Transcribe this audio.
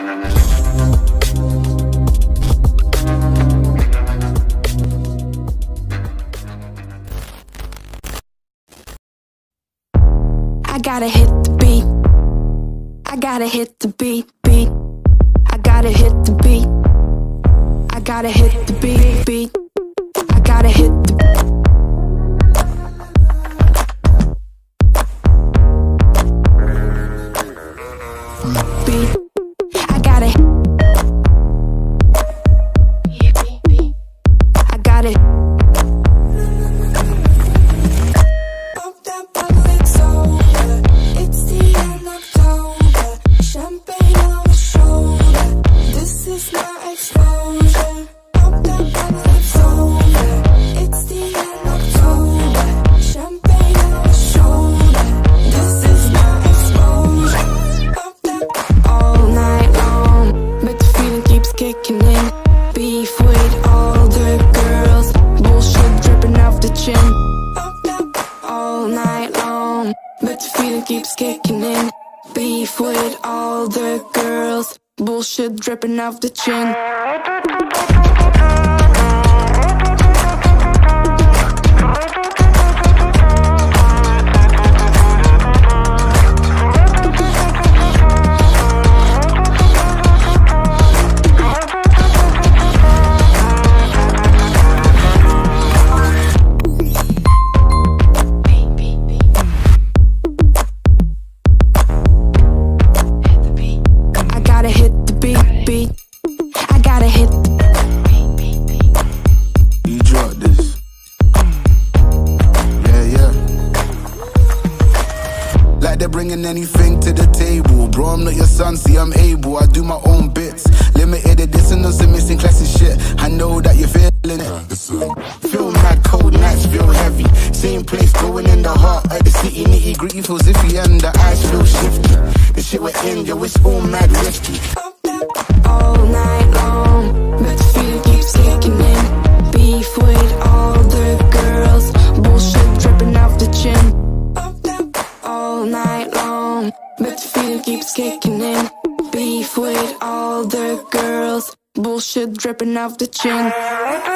I gotta hit the beat. I gotta hit the beat, beat. I gotta hit the beat. I gotta hit the beat, beat. I gotta hit the beat. I gotta I gotta kicking in. Beef with all the girls, bullshit dripping off the chin. All night long, but the feeling keeps kicking in. Beef with all the girls, bullshit dripping off the chin. Bringing anything to the table, bro. I'm not your son, see I'm able. I do my own bits. Limited edition of some missing classic shit. I know that you're feeling it. Feel mad, cold nights feel heavy. Same place, going in the heart of the city. Nitty gritty feels iffy and the eyes feel shifty. The shit we're in, yo, it's all mad risky. All night long, but the feeling keeps kicking in. Beef with all the girls, bullshit dripping off the chin. All night long, but the feeling keeps kicking in. Beef with all the girls, bullshit dripping off the chin.